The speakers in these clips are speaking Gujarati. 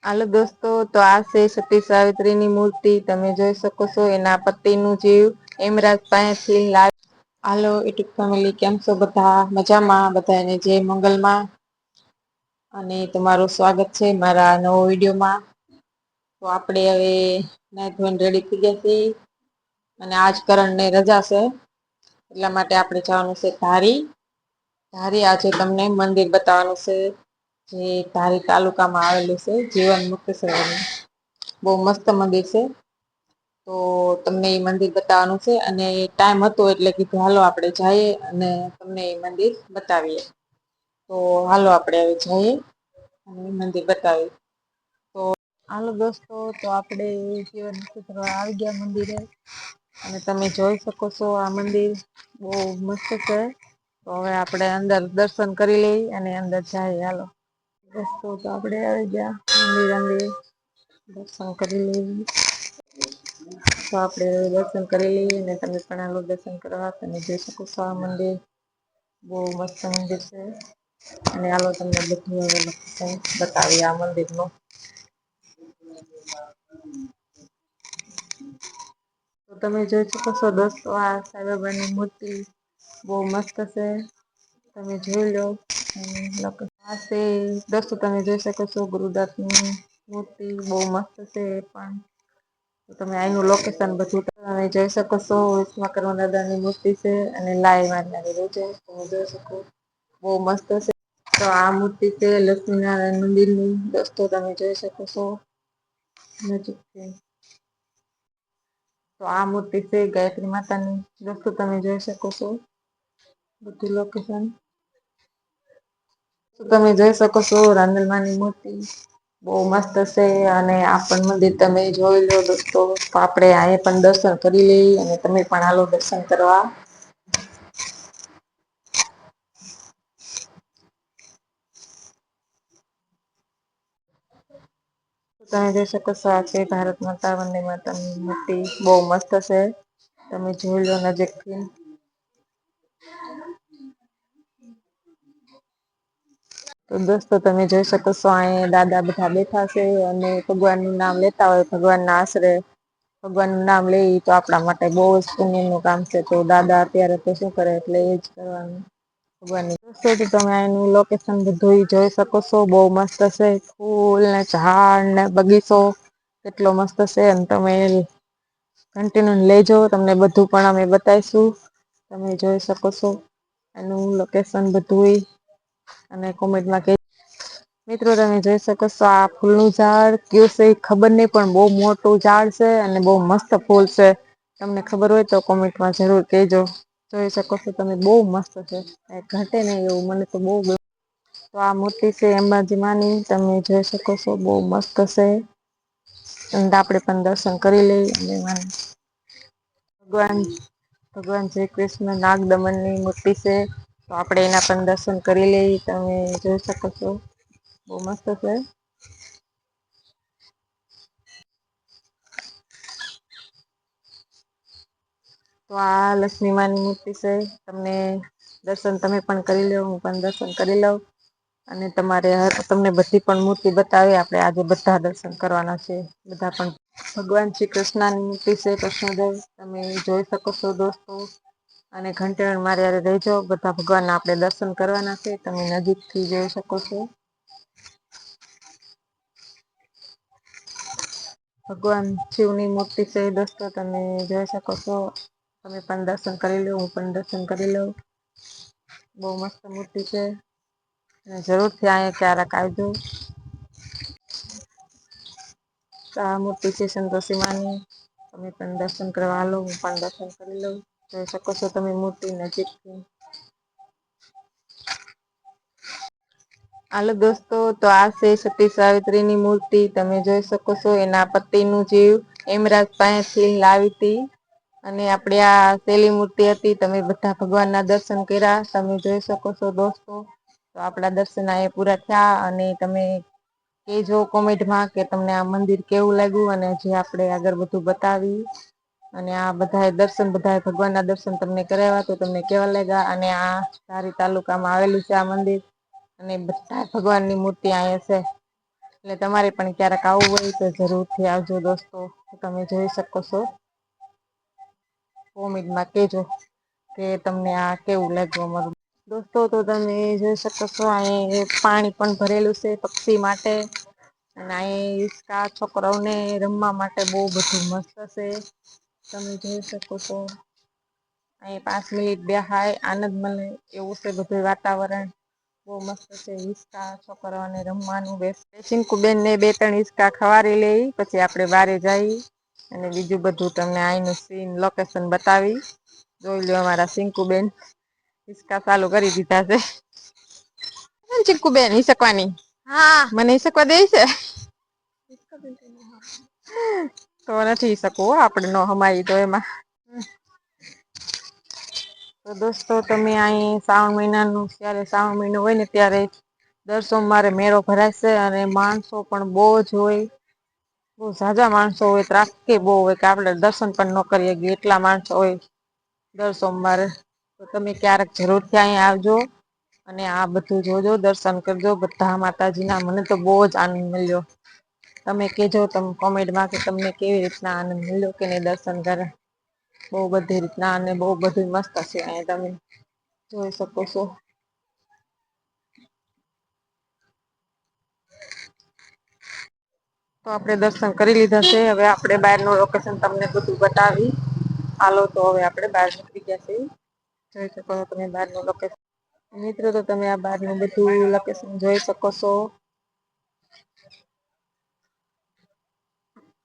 હાલો દોસ્તો, તો આ છે સતી સાવિત્રીની મૂર્તિ. તમે જોઈ શકો છો એના પતિનું જીવ એમરાજ પાસેથી લાવી. હાલો યુટ્યુબ ફેમિલી, કેમ છો બધા? મજામાં? બધાને જય મંગલમાં અને તમારું સ્વાગત છે મારા નવો વિડીયોમાં. તો આપડે હવે નાઈ ધોઈને રેડી થઈ ગયા છીએ અને આજ કરણને રજા છે એટલા માટે આપણે જવાનું છે ધારી. ધારી આજે તમને મંદિર બતાવવાનું છે, જે ધારી તાલુકામાં આવેલું છે. જીવન મુક્ત બહુ મસ્ત મંદિર છે. તો તમને એ મંદિર બતાવવાનું છે અને ટાઈમ હતો એટલે કીધું હાલો આપડે જઈએ અને તમને એ મંદિર બતાવીએ. તો હાલો આપડે હવે જઈએ અને મંદિર બતાવી. તો હાલો દોસ્તો, તો આપડે જીવન આવી ગયા મંદિરે અને તમે જોઈ શકો છો આ મંદિર બહુ મસ્ત છે. તો હવે આપડે અંદર દર્શન કરી લઈ અને અંદર જાય. હાલો દોસ્તો, તો આપડે આવી ગયા મંદિર. દર્શન કરી લઈએ. તો આપડે દર્શન કરી લઈએ ને તમે પણ હાલો દર્શન કરવા. તમે જોઈ શકો છો આ મંદિર બહુ મસ્ત મંદિર છે. અને હાલો તમને બધું બતાવી આ મંદિરનું. તો તમે જોઈ શકો છો દોસ્તો, આ સાઈબાબાની મૂર્તિ બહુ મસ્ત છે. તમે જોઈ લો. આ છે દોસ્તો, તમે જોઈ શકો છો ગુરુદાસની મૂર્તિ બહુ મસ્ત છે. એ પણ તમે આનું લોકેશન બધું તમે જોઈ શકો છો. વિશ્વકર્મા દાદાની મૂર્તિ છે અને લાઈ માતા છે. તમે જોઈ શકો બહુ મસ્ત છે. તો આ મૂર્તિ છે લક્ષ્મીનારાયણ મંદિરની. દોસ્તો તમે જોઈ શકો છો નજીકથી. તો આ મૂર્તિ છે ગાયત્રી માતાની. દોસ્તો તમે જોઈ શકો છો બધું લોકેશન. તો તમે જોઈ શકો છો રાંદલમાની મૂર્તિ બહુ મસ્ત છે. અને આ પણ મંદિર તમે જોઈ લો દોસ્તો. તો આપડે અહી પણ દર્શન કરી લઈ અને તમે પણ હાલો દર્શન કરવા. તમે જોઈ શકો છો આ છે ભારત માતા વંદે માતરની મૂર્તિ બહુ મસ્ત છે. તમે જોઈ લો નજીકથી. તો દોસ્તો તમે જોઈ શકો છો અ દાદા બધા બેઠા છે અને ભગવાનનું નામ લેતા હોય. ભગવાનના આશરે ભગવાનનું નામ લઈ તો આપણા માટે બહુ જ પુણ્યનું કામ છે. તો દાદા અત્યારે તો શું કરે એટલે એજ કરવાનું. તમે એનું લોકેશન બધું જોઈ શકો છો બહુ મસ્ત છે. ફૂલ ને ઝાડ ને બગીચો કેટલો મસ્ત છે. અને તમે કન્ટિન્યુ લેજો તમને બધું પણ અમે બતાવીશું. તમે જોઈ શકો છો એનું લોકેશન બધું અને કોમેન્ટમાં કે મિત્રો તમે જોઈ શકો છો આ ફૂલનું ઝાડ કયું છે ખબર નહી પણ બહુ મોટું ઝાડ છે અને બહુ મસ્ત ફૂલ છે. તમને ખબર હોય તો કોમેન્ટમાં જરૂર કહેજો. જોઈ શકો છો તમે બહુ મસ્ત છે. ઘટે નહી એવું મને તો બહુ તો આ મૂર્તિ છે અંબાજીમાંની. તમે જોઈ શકો છો બહુ મસ્ત છે. આપડે પણ દર્શન કરી લઈ અને ભગવાન શ્રી કૃષ્ણ નાગ દમનની મૂર્તિ છે. તો આપડે એના પણ દર્શન કરી લઈ. તમે જોઈ શકો છો બહુ મસ્ત છે. તો આ લક્ષ્મીમાંની મૂર્તિ છે. તમને દર્શન તમે પણ કરી લો. હું પણ દર્શન કરી લઉં. અને તમારે તમને બધી પણ મૂર્તિ બતાવી. આપણે આજે બધા દર્શન કરવાના છે. બધા પણ ભગવાન શ્રી કૃષ્ણની મૂર્તિ છે. કૃષ્ણદેવ તમે જોઈ શકો છો દોસ્તો. અને ઘંટી મારે રહીજો બધા ભગવાનના આપણે દર્શન કરવાના છે. તમે નજીકથી જોઈ શકો છો. ભગવાન શિવની મૂર્તિ છે. દોસ્તો તમે જોઈ શકો છો. તમે પણ દર્શન કરી લો. હું પણ દર્શન કરી લઉં. બહુ મસ્ત મૂર્તિ છે. જરૂરથી અહીંયા ક્યારેક આવજો. આ મૂર્તિ છે સંતોષીમાંની. તમે પણ દર્શન કરવા હાલો. હું પણ દર્શન કરી લઉં. જોઈ શકો છો તમે મૂર્તિ નજીકથી. હાલો દોસ્તો, તો આ છે સતી સાવિત્રીની મૂર્તિ. તમે જોઈ શકો છો એના પતિનું જીવ એમરાજ પાસેથી લાવી હતી. અને આપડી આ સેલી મૂર્તિ હતી. તમે બધા ભગવાનના દર્શન કર્યા. તમે જોઈ શકો છો દોસ્તો. તો આપડા દર્શન અહીંયા પૂરા થયા અને તમે કેજો કોમેન્ટમાં કે તમને આ મંદિર કેવું લાગ્યું અને જે આપણે આગળ બધું બતાવી અને આ બધા દર્શન બધા ભગવાનના દર્શન તમને કરાવ્યા તો તમને કેવા લાગ્યા. અને આ ધારી તાલુકામાં આવેલું છે આ મંદિર. અને બધા ભગવાનની મૂર્તિ અહીંયા છે. એટલે તમારે પણ ક્યારેક આવવું હોય તો જરૂરથી આવજો દોસ્તો. તમે જોઈ શકો છો. કોમેન્ટમાં કેજો કે તમને આ કેવું લાગ્યું અમારું. દોસ્તો તો તમે જોઈ શકો છો અહી પાણી પણ ભરેલું છે પક્ષી માટે. અને અહીં હિચકા છોકરાઓને રમવા માટે બહુ બધું મસ્ત છે. તમે જોઈ શકો છો. અહીં 5 મિનિટ બેહાય આનંદ મળે એવું છે બધું વાતાવરણ. બહુ મસ્ત છે હિચકા છોકરાઓને રમવાનું સીંકુબેન ને 2-3 હિચકા ખવારી લઈ પછી આપડે બારે જઈ. અને બીજું બધું તમને આઈનું સીન લોકેશન બતાવી. જોઈ લો અમારા સિંકુબેન હિચકા ચાલુ કરી દીધા છે. ચીકુબેન હિસકવાની મને હિસકવા દે છે. તો નથી હિસકવું આપડે ન હમાય તો એમાં. તો દોસ્તો તમે અહીં શ્રાવણ મહિનાનું ત્યારે શ્રાવણ મહિનો હોય ને ત્યારે દર સોમવારે મેળો ભરાય છે અને માણસો પણ બહુ જ હોય. બહુ ઝાઝા માણસો હોય ત્રાટકે બહુ હોય કે આપડે દર્શન પણ ન કરી શકીએ એટલા માણસો હોય. દર સોમવારે તો તમે ક્યારેક જરૂરથી અહીં આવજો. અને આ બધું જોજો દર્શન કરજો બધા માતાજી ના મને તો બહુ જ આનંદ મળ્યો. તમે કહેજો તમે કોમેન્ટમાં કે તમને કેવી રીતના આનંદ મળ્યો કે નહીં દર્શન કરે. બહુ બધી રીતના અને બહુ બધું મસ્ત છે અહી તમે જોઈ શકો છો. તો આપડે દર્શન કરી લીધા છે હવે આપડે બહારનું લોકેશન તમને બધું બતાવી. હાલો તો હવે આપડે બહાર નીકળી ગયા છે જોઈ શકો તમે બહારનું લોકેશન. મિત્રો તો તમે આ બહારનું બધું લોકેશન જોઈ શકો છો.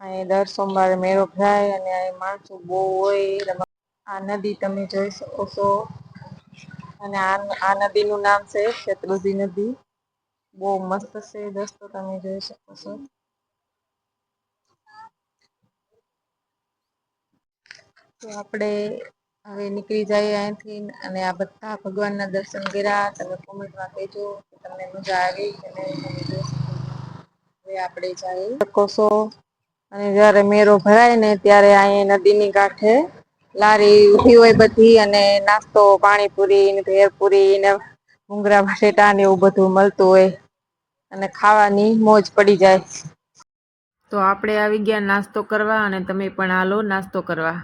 અહીં દર સોમવારે મેળો ભરાય અને અહીં માણસો બહુ હોય. આ નદી તમે જોઈ શકો છો. અને આ નદી નું નામ છે શેત્રુંજી નદી. બહુ મસ્ત છે દોસ્તો તમે જોઈ શકો છો. તો આપડે હવે નીકળી જાય અહીંથી અને આ બધા ભગવાન ના દર્શન કર્યા તમે કોમેન્ટમાં કહેજો. તમને મજા આવી કે નહીં. હવે આપડે જઈ અને જયારે મેરો ભરાય ને ત્યારે અહી નદીની કાંઠે લારી ઉભી હોય બધી અને નાસ્તો પાણીપુરી ભેરપુરી ને ભુંગરા બટેટા ને એવું બધું મળતું હોય અને ખાવાની મોજ પડી જાય. તો આપડે આવી ગયા નાસ્તો કરવા અને તમે પણ હાલો નાસ્તો કરવા.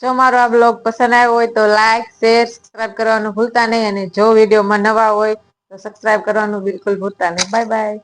જો મારો આ બ્લોગ પસંદ આવ્યો હોય તો લાઈક શેર સબસ્ક્રાઈબ કરવાનું ભૂલતા નહીં અને જો વિડીયોમાં નવા હોય તો સબસ્ક્રાઈબ કરવાનું બિલકુલ ભૂલતા નહીં બાય બાય.